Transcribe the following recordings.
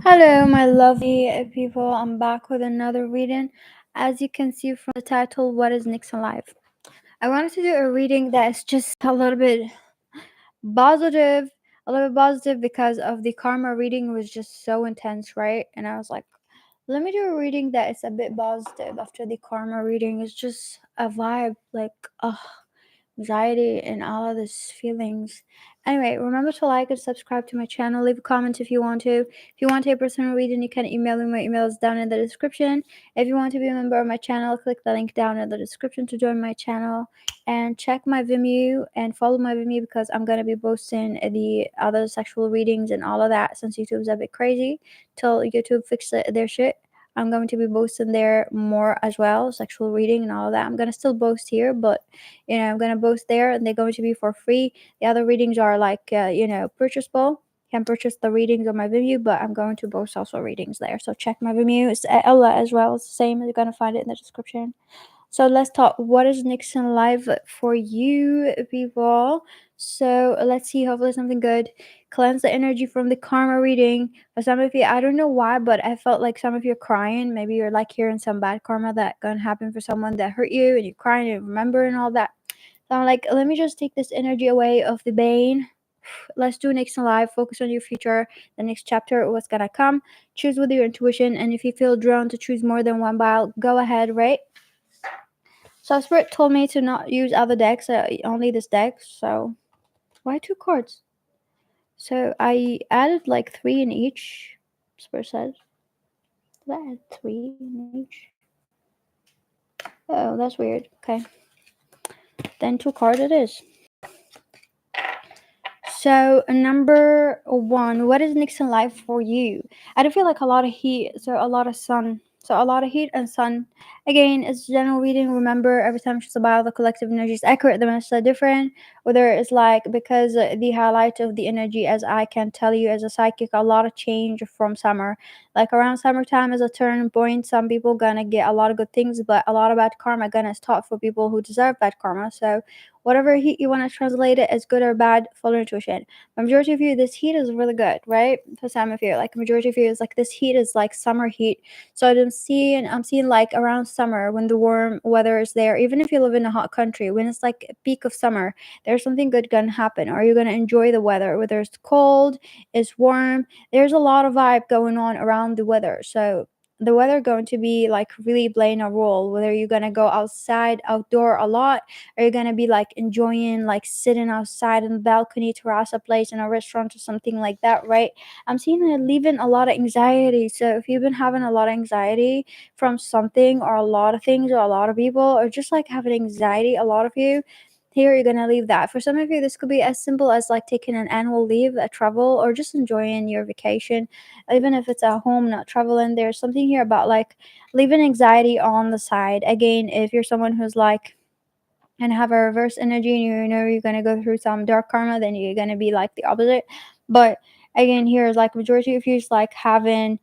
Hello, my lovely people. I'm back with another reading. As you can see from the title, What is Nixon Life? I wanted to do a reading that is just a little bit positive because of the karma reading was just so intense, right? And I was like, let me do a reading that is a bit positive after the karma reading. It's just a vibe, like, anxiety and all of these feelings. Anyway, remember to like and subscribe to my channel. Leave a comment if you want to. If you want a personal reading, you can email me. My email is down in the description. If you want to be a member of my channel, click the link down in the description to join my channel. And check my Vimeo and follow my Vimeo because I'm going to be posting the other sexual readings and all of that since YouTube's a bit crazy till YouTube fixes their shit. I'm going to be posting there more as well, sexual reading and all of that. I'm going to still post here, but I'm gonna post there and they're going to be for free. The other readings are like purchasable. You can purchase the readings on my Vimeo, but I'm going to post also readings there, so check my Vimeo. It's AElla as well. It's the same. You're gonna find it in the description. So let's talk. What is Nixon Live for you people? So let's see. Hopefully something good. Cleanse the energy from the karma reading. For some of you, I don't know why, but I felt like some of you are crying. Maybe you're like hearing some bad karma that gonna happen for someone that hurt you, and you're crying and remember and all that. So I'm like, let me just take this energy away of the pain. Let's do Nixon Live. Focus on your future, the next chapter, what's gonna come. Choose with your intuition, and if you feel drawn to choose more than one pile, go ahead, right? So Spirit told me to not use other decks, only this deck. So why two cards? So I added like 3 in each. Spirit said. Did I add 3 in each? Oh, that's weird. Okay. Then 2 cards it is. So number 1, what is Nixon Life for you? I do feel like a lot of heat, so a lot of sun. So a lot of heat and sun. Again, it's general reading. Remember, every time she's about the collective energy is accurate, the messages are different. Whether it's like because the highlight of the energy, as I can tell you as a psychic, a lot of change from summer. Like around summertime is a turning point. Some people gonna get a lot of good things, but a lot of bad karma gonna stop for people who deserve bad karma. So whatever heat you want to translate it as good or bad, follow your intuition. Majority of you, this heat is really good, right? For some of you, like majority of you is like this heat is like summer heat. So I'm seeing like around summer when the warm weather is there, even if you live in a hot country, when it's like a peak of summer, there's something good gonna happen. Or you're gonna enjoy the weather, whether it's cold, it's warm. There's a lot of vibe going on around the weather. So the weather going to be like really playing a role, whether you're gonna go outside outdoor a lot, or you're gonna be like enjoying like sitting outside in the balcony, terrace a place in a restaurant or something like that, right? I'm seeing it leaving a lot of anxiety. So if you've been having a lot of anxiety from something or a lot of things or a lot of people, or just like having anxiety, a lot of you here, you're gonna leave that. For some of you, this could be as simple as like taking an annual leave, a travel, or just enjoying your vacation, even if it's at home, not traveling. There's something here about like leaving anxiety on the side. Again, if you're someone who's like and have a reverse energy and you know you're going to go through some dark karma, then you're going to be like the opposite. But again, here is like majority of you is like having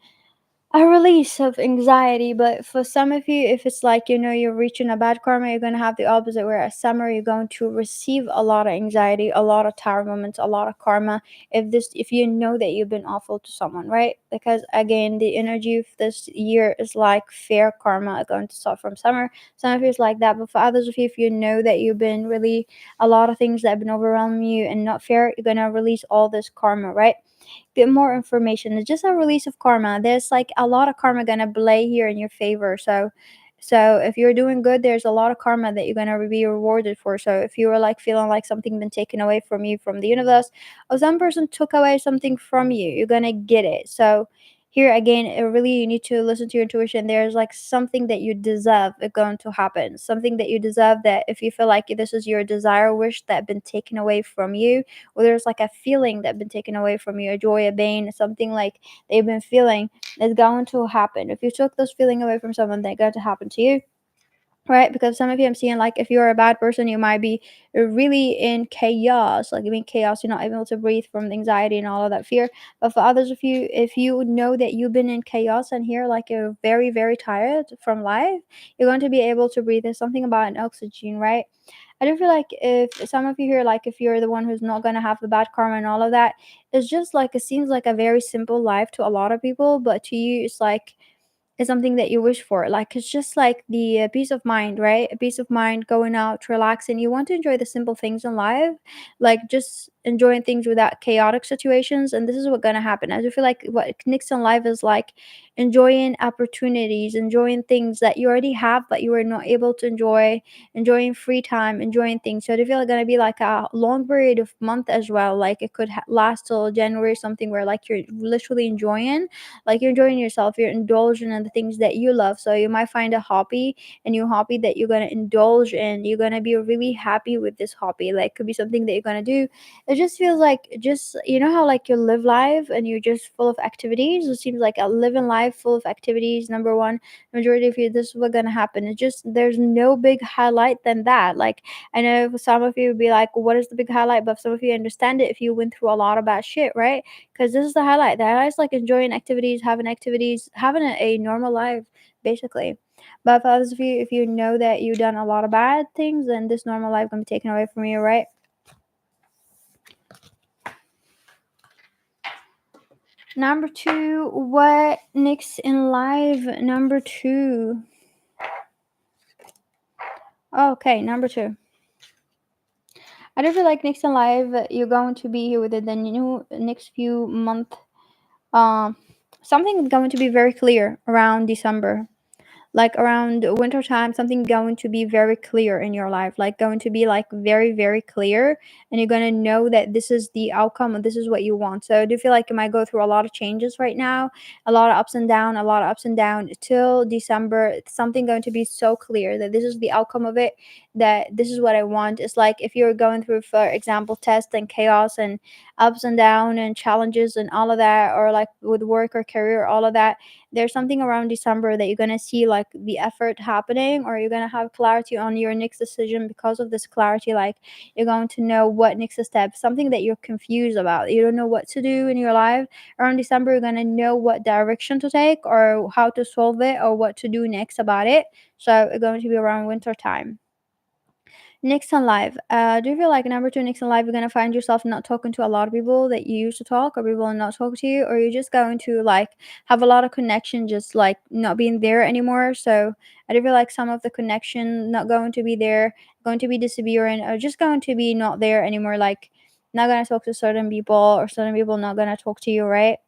a release of anxiety. But for some of you, if it's like you're reaching a bad karma, you're going to have the opposite, whereas summer you're going to receive a lot of anxiety, a lot of tower moments, a lot of karma, if you know that you've been awful to someone, right? Because again, the energy of this year is like fair karma going to start from summer. Some of you is like that, but for others of you, if you know that you've been really a lot of things that have been overwhelming you and not fair, you're going to release all this karma, right? Get more information. It's just a release of karma. There's like a lot of karma gonna play here in your favor. So if you're doing good, there's a lot of karma that you're gonna be rewarded for. So if you were like feeling like something been taken away from you from the universe, or some person took away something from you, you're gonna get it. So here again, it really you need to listen to your intuition. There's like something that you deserve is going to happen. Something that you deserve, that if you feel like this is your desire, wish that been taken away from you, or there's like a feeling that been taken away from you, a joy, a pain, something like they've been feeling, is going to happen. If you took this feeling away from someone, they're going to happen to you, right? Because some of you, I'm seeing like if you're a bad person, you might be really in chaos, like in chaos, you're not able to breathe from the anxiety and all of that fear. But for others of you, if you know that you've been in chaos and here like you're very very tired from life, you're going to be able to breathe. There's something about an oxygen, right? I do feel like if some of you here, like if you're the one who's not gonna have the bad karma and all of that, it's just like it seems like a very simple life to a lot of people, but to you, it's like is something that you wish for. Like it's just like the peace of mind, right? A peace of mind, going out, relaxing. You want to enjoy the simple things in life, like just enjoying things without chaotic situations. And this is what's gonna happen. I just feel like what Knicks in life is like enjoying opportunities, enjoying things that you already have but you were not able to enjoy, enjoying free time, enjoying things. So I do feel like gonna be like a long period of month as well. Like it could last till January or something where like you're literally enjoying, like you're enjoying yourself, you're indulging in the things that you love. So you might find a hobby, a new hobby that you're gonna indulge in. You're gonna be really happy with this hobby. Like could be something that you're gonna do. It just feels like just you know how like you live life and you're just full of activities. It seems like a living life full of activities. Number one, majority of you, this is what's gonna happen. It's just there's no big highlight than that. Like I know some of you would be like, what is the big highlight? But some of you understand it if you went through a lot of bad shit, right? Because this is the highlight. The highlight is like enjoying activities, having a normal life, basically. But for others of you, if you know that you've done a lot of bad things, then this normal life gonna be taken away from you, right? Number two, what next in life? Number two. Okay, number two. I do feel like next in life, you're going to be here within the new next few months. Um, something is going to be very clear around December, like around winter time, something going to be very clear in your life, like going to be like very very clear, and you're going to know that this is the outcome and this is what you want. So I do feel like you might go through a lot of changes right now, a lot of ups and down, a lot of ups and down till December. It's something going to be so clear that this is the outcome of it, that this is what I want. It's like if you're going through, for example, test and chaos and ups and down and challenges and all of that, or like with work or career, all of that, there's something around December that you're gonna see like the effort happening, or you're gonna have clarity on your next decision because of this clarity. Like you're going to know what next step, something that you're confused about, you don't know what to do in your life. Around December, you're gonna know what direction to take or how to solve it or what to do next about it. So it's going to be around winter time. Nixon Live. Do you feel like number two, Nixon Live, you're gonna find yourself not talking to a lot of people that you used to talk, or people not talk to you, or you're just going to like have a lot of connection, just like not being there anymore. So I do feel like some of the connection not going to be there, going to be disappearing, or just going to be not there anymore. Like not gonna talk to certain people, or certain people not gonna talk to you, right?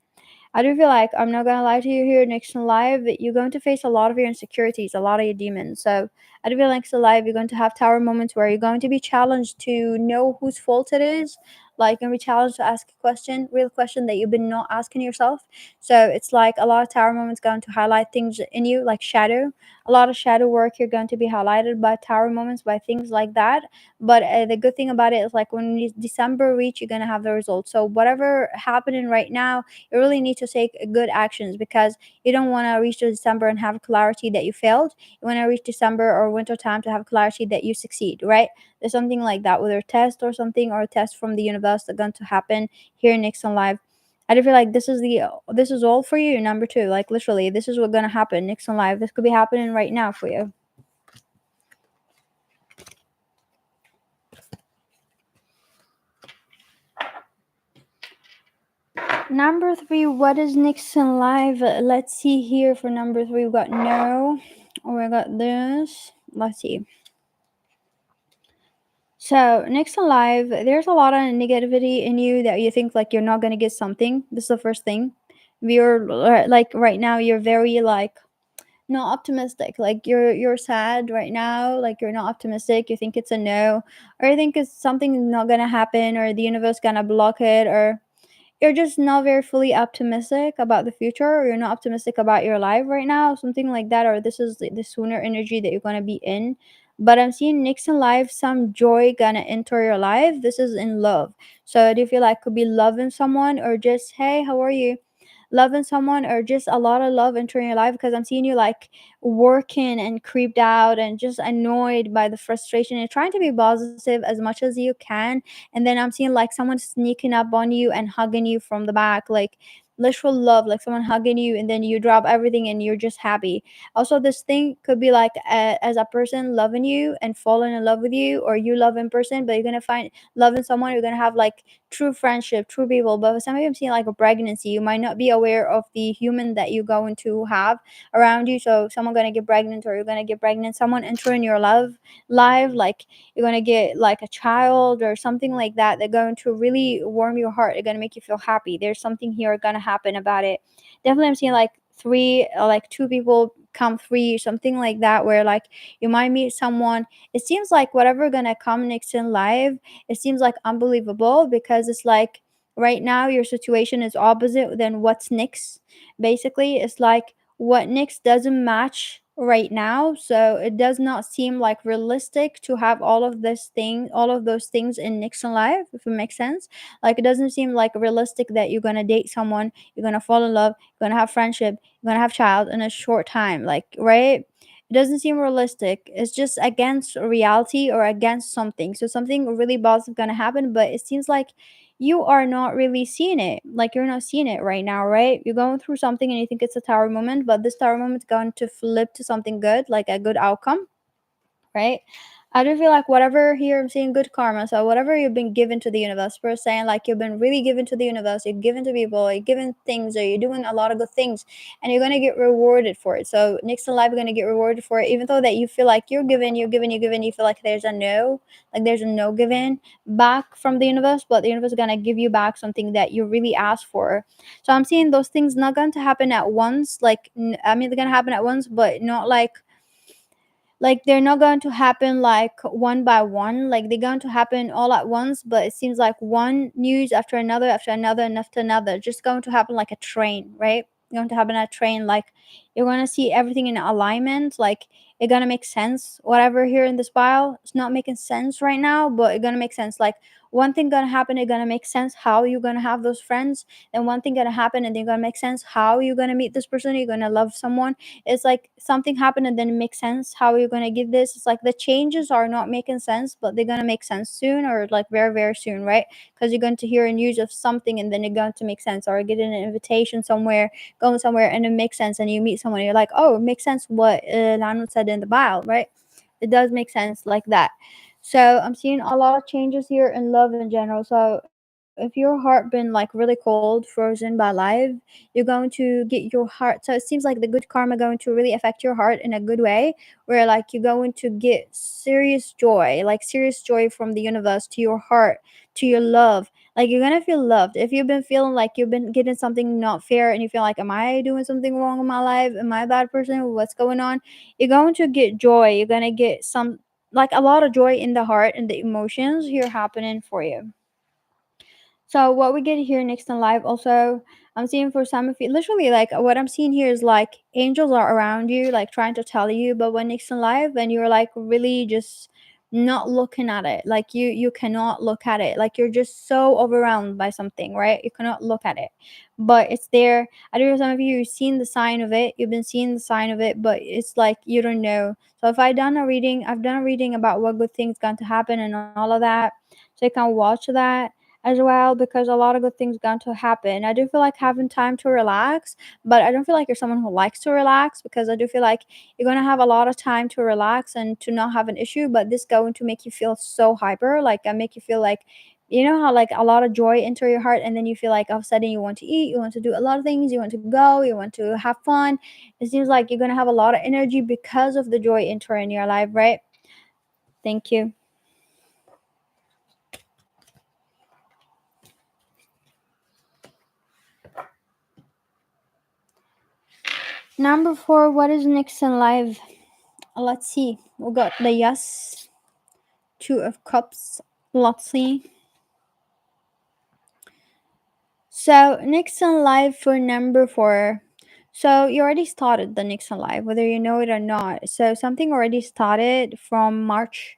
I do feel like I'm not gonna lie to you here, next in life, that you're going to face a lot of your insecurities, a lot of your demons. So I do feel like in life you're going to have tower moments where you're going to be challenged to know whose fault it is. Like you're gonna be challenged to ask a question, real question that you've been not asking yourself. So it's like a lot of tower moments going to highlight things in you, like shadow. A lot of shadow work you're going to be highlighted by tower moments, by things like that. But the good thing about it is like when December reach, you're gonna have the results. So whatever happening right now, you really need to take good actions, because you don't want to reach to December and have clarity that you failed. You want to reach December or winter time to have clarity that you succeed, right? There's something like that, whether a test or something, or a test from the universe that's going to happen here next in life. I do feel like this is all for you. Number two, like literally, this is what's gonna happen next in life. This could be happening right now for you. Number three, what is next in life? Let's see here for number three. We got no, or we got this. Let's see. So next in life, there's a lot of negativity in you that you think like you're not gonna get something. This is the first thing. You're like right now, you're very like not optimistic. Like you're sad right now. Like you're not optimistic. You think it's a no, or you think it's something not gonna happen, or the universe gonna block it, or you're just not very fully optimistic about the future, or you're not optimistic about your life right now, something like that, or this is the sooner energy that you're gonna be in. But I'm seeing next in life, some joy gonna enter your life. This is in love. So do you feel like could be loving someone, or just hey, how are you? Loving someone, or just a lot of love entering your life, because I'm seeing you like working and creeped out and just annoyed by the frustration and trying to be positive as much as you can. And then I'm seeing like someone sneaking up on you and hugging you from the back. Like literal love, like someone hugging you and then you drop everything and you're just happy. Also, this thing could be like as a person loving you and falling in love with you, or you love in person, but you're gonna find love in someone. You're gonna have like true friendship, true people. But some of you, I'm seeing like a pregnancy. You might not be aware of the human that you're going to have around you. So someone gonna get pregnant, or you're gonna get pregnant. Someone entering your love life, like you're gonna get like a child or something like that. They're going to really warm your heart. They're gonna make you feel happy. There's something here gonna happen about it. Definitely, I'm seeing like three, like two people come three, something like that, where like you might meet someone. It seems like whatever gonna come next in life, it seems like unbelievable, because it's like right now your situation is opposite than what's next. Basically, it's like what next doesn't match right now, so it does not seem like realistic to have all of those things in next in life, if it makes sense. Like it doesn't seem like realistic that you're gonna date someone, you're gonna fall in love, you're gonna have friendship, you're gonna have child in a short time, like, right? It doesn't seem realistic. It's just against reality or against something. So something really positive gonna happen, but it seems like you are not really seeing it. Like you're not seeing it right now, right? You're going through something and you think it's a tower moment, but this tower moment is going to flip to something good, like a good outcome, right? I do feel like whatever here I'm seeing good karma. So whatever you've been given to the universe, we're saying like you've been really given to the universe, you're given to people, you're given things, or you're doing a lot of good things, and you're gonna get rewarded for it. So next in life you're gonna get rewarded for it, even though that you feel like you're given, you feel like there's a no given back from the universe, but the universe is gonna give you back something that you really asked for. So I'm seeing those things not going to happen at once. Like I mean, they're gonna happen at once, but not like they're not going to happen like one by one, like they're going to happen all at once, but it seems like one news after another and after another, just going to happen like a train, right? Going to happen a train, like you're going to see everything in alignment, like it's gonna make sense. Whatever here in this pile, it's not making sense right now, but it's gonna make sense. Like one thing gonna happen, it's gonna make sense how you're gonna have those friends, and one thing gonna happen and then gonna make sense how you're gonna meet this person, you're gonna love someone. It's like something happened and then it makes sense how you're gonna give this. It's like the changes are not making sense, but they're gonna make sense soon, or like very very soon, right? Because you're going to hear a news of something and then it's going to make sense, or get an invitation somewhere, going somewhere, and it makes sense, and you meet someone and you're like, oh, it makes sense what Lanu said in the bio, right? It does make sense like that. So I'm seeing a lot of changes here in love in general. So if your heart been like really cold, frozen by life, you're going to get your heart. So it seems like the good karma going to really affect your heart in a good way, where like you're going to get serious joy, like serious joy from the universe to your heart, to your love. Like you're gonna feel loved. If you've been feeling like you've been getting something not fair and you feel like, am I doing something wrong in my life? Am I a bad person? What's going on? You're going to get joy. You're gonna get some, like a lot of joy in the heart and the emotions here happening for you. So what we get here next in life also, I'm seeing for some of you, literally like what I'm seeing here is like angels are around you, like trying to tell you, but when next in life, when you're like really just not looking at it, like you cannot look at it, like you're just so overwhelmed by something, right? You cannot look at it, but it's there. I know some of you, you've seen the sign of it, you've been seeing the sign of it, but it's like you don't know. So if I've done a reading about what good things going to happen and all of that, so you can watch that as well, because a lot of good things going to happen. I do feel like having time to relax, but I don't feel like you're someone who likes to relax, because I do feel like you're gonna have a lot of time to relax and to not have an issue, but this going to make you feel so hyper, like I make you feel like, you know how like a lot of joy enter your heart, and then you feel like all of a sudden you want to eat, you want to do a lot of things, you want to go, you want to have fun. It seems like you're gonna have a lot of energy because of the joy entering your life, right? Thank you. Number four, what is next in life? Let's see. We got the yes, two of cups. Let's see. So next in life for number four. So you already started the next in life, whether you know it or not. So something already started from March.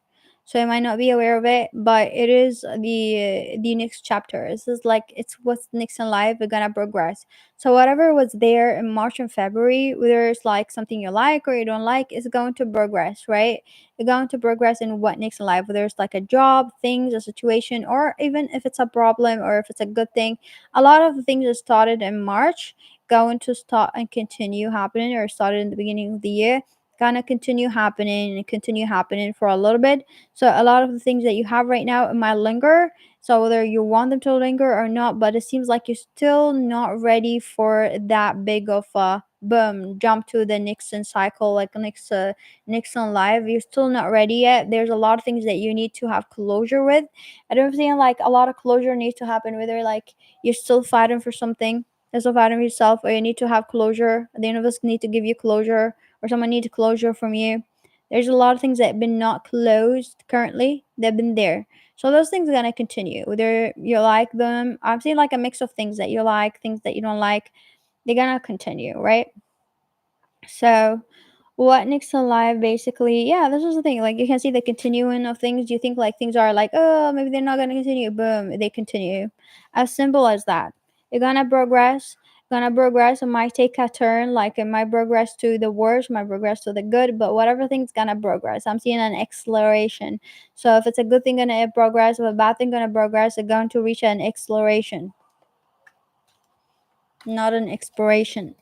so you might not be aware of it, but it is the next chapter. This is like it's what's next in life. We're gonna progress. So whatever was there in March and February, whether it's like something you like or you don't like, it's going to progress, right? You're going to progress in what next in life, whether it's like a job, things, a situation, or even if it's a problem or if it's a good thing. A lot of the things that started in March going to start and continue happening, or started in the beginning of the year, gonna continue happening and continue happening for a little bit. So a lot of the things that you have right now, it might linger. So whether you want them to linger or not, but it seems like you're still not ready for that big of a boom jump to the Nixon cycle, like Nixon live. You're still not ready yet. There's a lot of things that you need to have closure with. I don't think like a lot of closure needs to happen. Whether like you're still fighting for something, you're still fighting for yourself, or you need to have closure. The universe need to give you closure, or someone needs closure from you. There's a lot of things that have been not closed currently. They've been there. So those things are gonna continue. Whether you like them, I've seen like a mix of things that you like, things that you don't like. They're gonna continue, right? So what next in life basically, yeah, this is the thing. Like you can see the continuing of things. You think like things are like, oh, maybe they're not gonna continue. Boom, they continue. As simple as that. You're gonna progress. It might take a turn, like it might progress to the worst, might progress to the good, but whatever thing's gonna progress. I'm seeing an acceleration. So if it's a good thing gonna progress, if a bad thing gonna progress, it's going to reach an acceleration, not an expiration.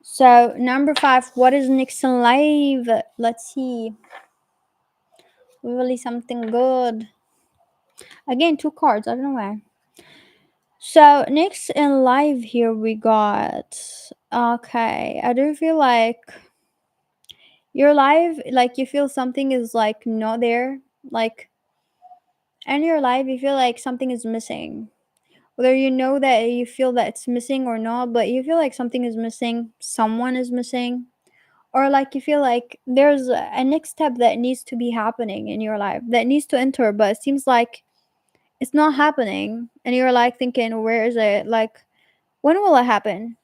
So number 5, what is next in life? Let's see. Really something good. Again, 2 cards. I don't know why. So next in life here we got. Okay, I do feel like your life, like you feel something is like not there. Like in your life, you feel like something is missing. Whether you know that you feel that it's missing or not, but you feel like something is missing. Someone is missing, or like you feel like there's a next step that needs to be happening in your life, that needs to enter, but it seems like it's not happening, and you're like thinking, where is it, like when will it happen?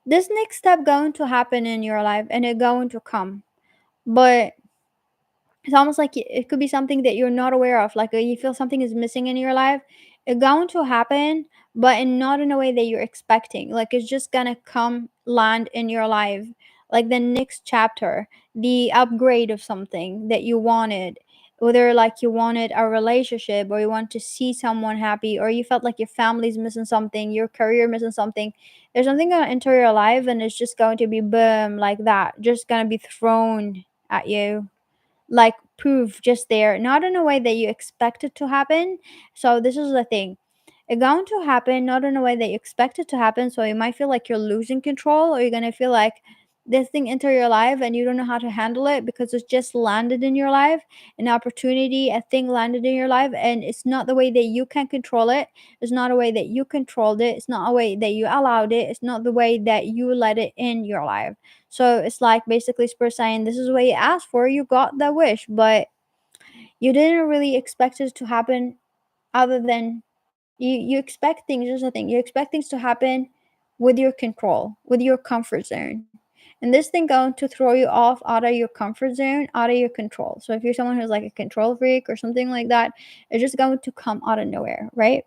This next step going to happen in your life, and it going to come, but it's almost like it could be something that you're not aware of, like you feel something is missing in your life. It's going to happen, but not in a way that you're expecting. Like it's just gonna come land in your life, like the next chapter, the upgrade of something that you wanted. Whether like you wanted a relationship, or you want to see someone happy, or you felt like your family's missing something, your career missing something. There's something gonna enter your life, and it's just going to be boom, like that, just gonna be thrown at you, like proof just there, not in a way that you expect it to happen. So this is the thing. It's going to happen not in a way that you expect it to happen. So you might feel like you're losing control, or you're gonna feel like this thing enter your life and you don't know how to handle it because it's just landed in your life. An opportunity, a thing landed in your life, and it's not the way that you can control it. It's not a way that you controlled it. It's not a way that you allowed it. It's not the way that you let it in your life. So it's like basically Spurs saying, this is what you asked for, you got that wish, but you didn't really expect it to happen. Other than you expect things, there's a thing, you expect things to happen with your control, with your comfort zone. And this thing going to throw you off out of your comfort zone, out of your control. So if you're someone who's like a control freak or something like that, it's just going to come out of nowhere, right?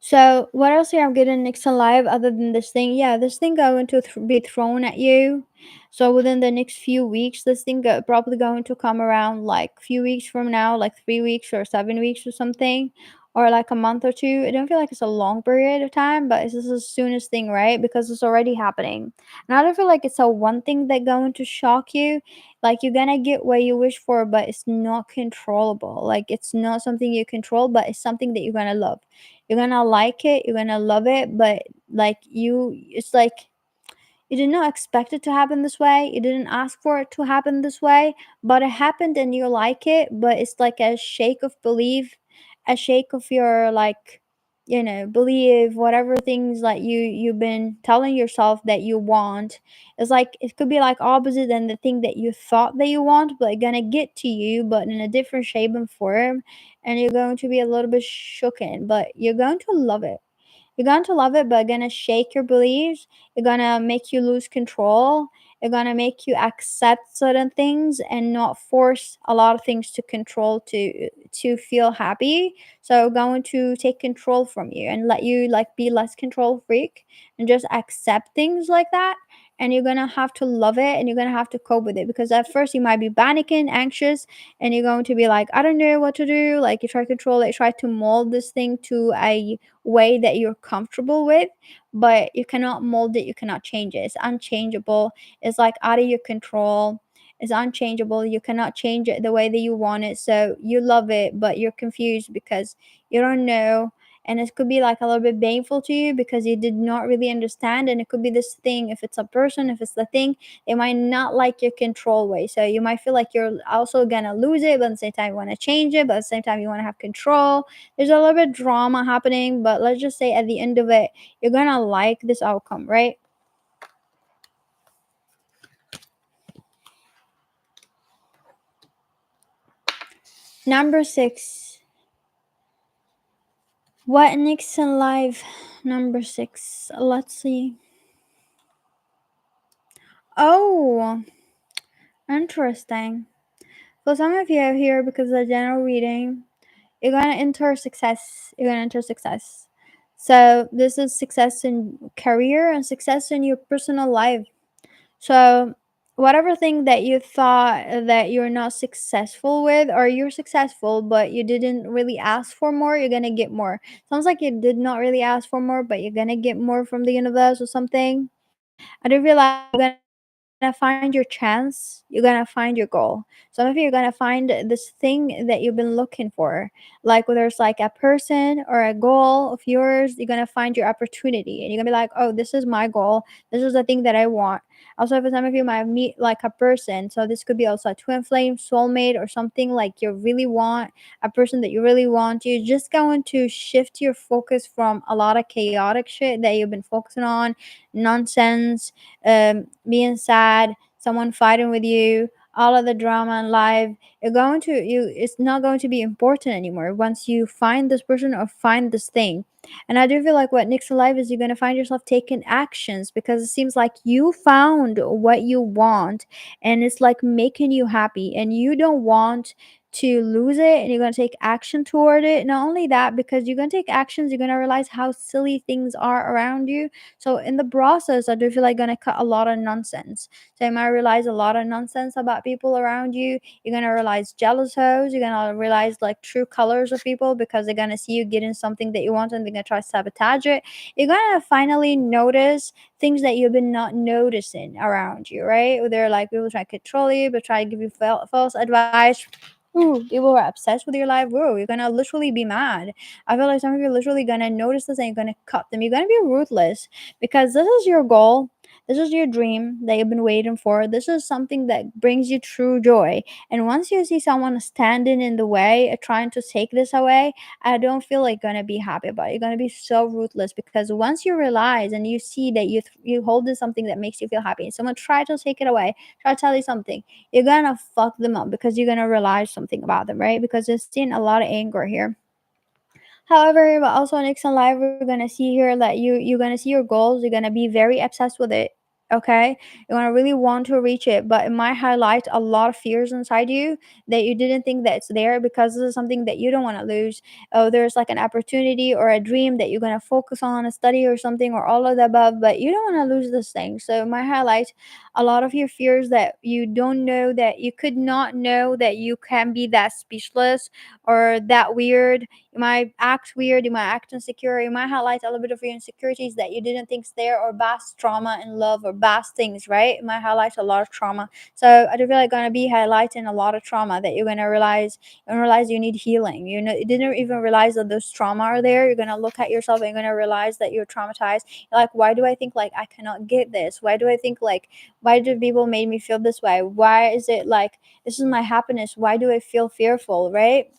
So what else here I'm getting next alive other than this thing? Yeah, this thing going to be thrown at you. So within the next few weeks, this thing probably going to come around like few weeks from now, like 3 weeks or 7 weeks or something, or like a month or two. I don't feel like it's a long period of time, but it's just the soonest thing, right? Because it's already happening. And I don't feel like it's a one thing that going to shock you. Like you're gonna get what you wish for, but it's not controllable. Like it's not something you control, but it's something that you're gonna love. You're gonna like it, you're gonna love it, but like it's like you did not expect it to happen this way. You didn't ask for it to happen this way, but it happened and you like it. But it's like a shake of belief, a shake of your like, believe whatever things like you've been telling yourself that you want. It's like it could be like opposite than the thing that you thought that you want, but gonna get to you, but in a different shape and form, and you're going to be a little bit shooken, but you're going to love it. You're going to love it, but gonna shake your beliefs. You're gonna make you lose control. It's gonna make you accept certain things and not force a lot of things to control to feel happy. So going to take control from you and let you like be less control freak and just accept things like that. And you're gonna have to love it and you're gonna have to cope with it, because at first you might be panicking, anxious, and you're going to be like, I don't know what to do. Like you try to control it, try to mold this thing to a way that you're comfortable with, but you cannot mold it, you cannot change it. It's unchangeable. It's like out of your control. It's unchangeable. You cannot change it the way that you want it. So you love it, but you're confused because you don't know. And it could be like a little bit painful to you because you did not really understand. And it could be this thing, if it's a person, if it's the thing, they might not like your control way. So you might feel like you're also gonna lose it, but at the same time you want to change it, but at the same time you want to have control. There's a little bit of drama happening, but let's just say at the end of it, you're gonna like this outcome, right? Number six. What next in life? Number six. Let's see. Oh, interesting. So some of you are here because of the general reading. You're gonna enter success. You're gonna enter success. So this is success in career and success in your personal life. So whatever thing that you thought that you're not successful with, or you're successful but you didn't really ask for more, you're gonna get more. Sounds like you did not really ask for more, but you're gonna get more from the universe or something. I do feel like you're gonna find your chance, you're gonna find your goal. Some of you are gonna find this thing that you've been looking for. Like whether it's like a person or a goal of yours, you're gonna find your opportunity and you're gonna be like, oh, this is my goal. This is the thing that I want. Also, for some of you might meet like a person. So this could be also a twin flame, soulmate, or something like you really want, a person that you really want. You're just going to shift your focus from a lot of chaotic shit that you've been focusing on, nonsense, being sad, someone fighting with you, all of the drama in life. You're going to you. It's not going to be important anymore once you find this person or find this thing. And I do feel like what next in life is you're going to find yourself taking actions because it seems like you found what you want and it's like making you happy and you don't want to lose it, and you're going to take action toward it. Not only that, because you're going to take actions, you're going to realize how silly things are around you. So in the process, I do feel like gonna cut a lot of nonsense. So you might realize a lot of nonsense about people around you. You're gonna realize jealous hoes. You're gonna realize like true colors of people because they're gonna see you getting something that you want and they're gonna try to sabotage it. You're gonna finally notice things that you've been not noticing around you, right? They're like people trying to control you, but try to give you false advice. Ooh, people are obsessed with your life. Whoa, you're gonna literally be mad. I feel like some of you are literally gonna notice this and you're gonna cut them. You're gonna be ruthless because this is your goal. This is your dream that you've been waiting for. This is something that brings you true joy. And once you see someone standing in the way, trying to take this away, I don't feel like gonna be happy about it. You're gonna be so ruthless because once you realize and you see that you holding something that makes you feel happy, and someone try to take it away, try to tell you something, you're gonna fuck them up because you're gonna realize something about them, right? Because there's still a lot of anger here. However, but also next in life, we're gonna see here that you're gonna see your goals. You're gonna be very obsessed with it. Okay, you're gonna really want to reach it, but it might highlight a lot of fears inside you that you didn't think that it's there because this is something that you don't want to lose. Oh, there's like an opportunity or a dream that you're gonna focus on, a study or something, or all of the above, but you don't want to lose this thing. So it might highlight a lot of your fears that you don't know that you could not know that you can be that speechless or that weird. You might act weird, you might act insecure, you might highlight a little bit of your insecurities that you didn't think's there, or past trauma in love or past things, right? It might highlight a lot of trauma. So I do feel like gonna be highlighting a lot of trauma that you're gonna realize you need healing. You didn't even realize that those trauma are there. You're gonna look at yourself and you're gonna realize that you're traumatized. You're like, why do I think like I cannot get this? Why do I think like why do people make me feel this way? Why is it like this is my happiness? Why do I feel fearful, right?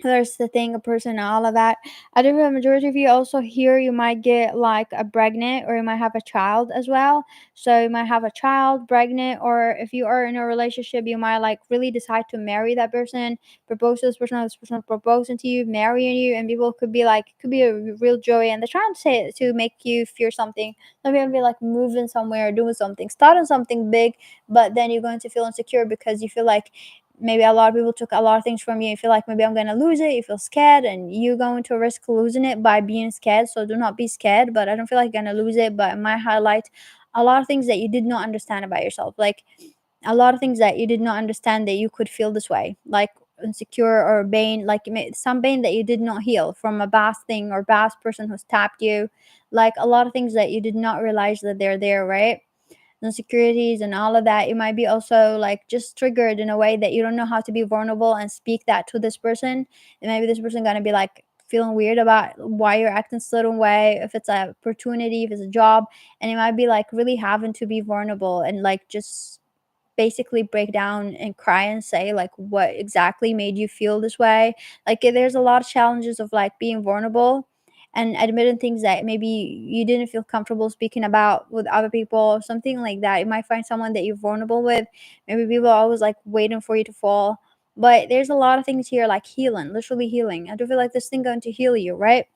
there's the thing, a person, and all of that. I do feel the majority of you also here, you might get like a pregnant, or you might have a child as well. So you might have a child, pregnant, or if you are in a relationship, you might like really decide to marry that person, propose to this person proposing to you, marrying you, and people could be like, could be a real joy, and they're trying to say it to make you fear something. Some people be like moving somewhere, doing something, starting something big, but then you're going to feel insecure because you feel like maybe a lot of people took a lot of things from you. You feel like maybe I'm gonna lose it. You feel scared, and you're going to risk losing it by being scared. So do not be scared. But I don't feel like you're gonna lose it. But it might highlight a lot of things that you did not understand about yourself. Like a lot of things that you did not understand that you could feel this way, like insecure or pain, like some pain that you did not heal from a past thing or past person who's tapped you. Like a lot of things that you did not realize that they're there, right? Insecurities and all of that, you might be also like just triggered in a way that you don't know how to be vulnerable and speak that to this person, and maybe this person gonna be like feeling weird about why you're acting certain way, if it's an opportunity, if it's a job, and you might be like really having to be vulnerable and like just basically break down and cry and say like what exactly made you feel this way. Like there's a lot of challenges of like being vulnerable and admitting things that maybe you didn't feel comfortable speaking about with other people or something like that. You might find someone that you're vulnerable with. Maybe people are always like waiting for you to fall. But there's a lot of things here like healing, literally healing. I do feel like this thing going to heal you, right?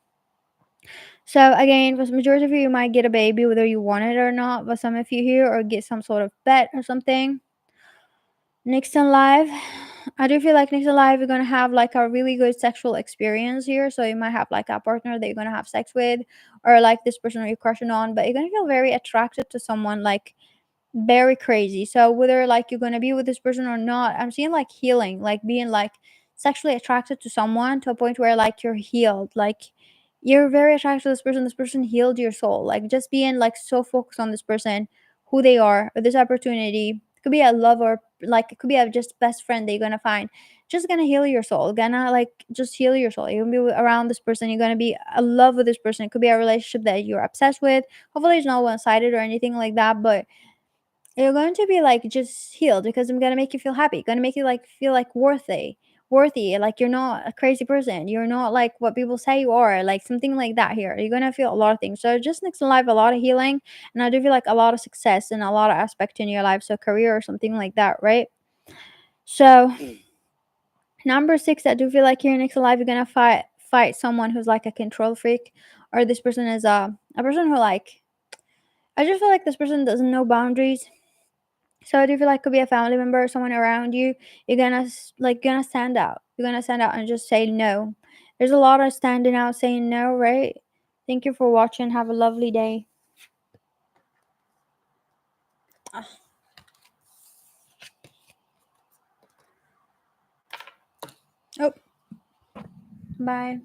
So again, for the majority of you, you might get a baby whether you want it or not. But some of you here or get some sort of pet or something. Next in life, I do feel like next in life you're gonna have like a really good sexual experience here. So you might have like a partner that you're gonna have sex with, or like this person that you're crushing on, but you're gonna feel very attracted to someone like very crazy. So whether like you're gonna be with this person or not, I'm seeing like healing, like being like sexually attracted to someone to a point where like you're healed, like you're very attracted to this person. This person healed your soul. Like just being like so focused on this person, who they are, or this opportunity. It could be a love, or like it could be a just best friend that you're gonna find. Just gonna heal your soul. Gonna like just heal your soul. You're gonna be around this person. You're gonna be in love with this person. It could be a relationship that you're obsessed with. Hopefully, it's not one sided or anything like that, but you're going to be like just healed because I'm gonna make you feel happy. Gonna make you like feel like worthy. Like you're not a crazy person. You're not like what people say you are. Like something like that. Here, you're gonna feel a lot of things. So just next in life, a lot of healing, and I do feel like a lot of success and a lot of aspect in your life. So career or something like that, right? So number six, I do feel like here next in life, you're gonna fight someone who's like a control freak, or this person is a person who like. I just feel like this person doesn't know boundaries. So I do feel like it could be a family member or someone around you. You're gonna gonna stand out. You're gonna stand out and just say no. There's a lot of standing out saying no, right? Thank you for watching. Have a lovely day. Oh, bye.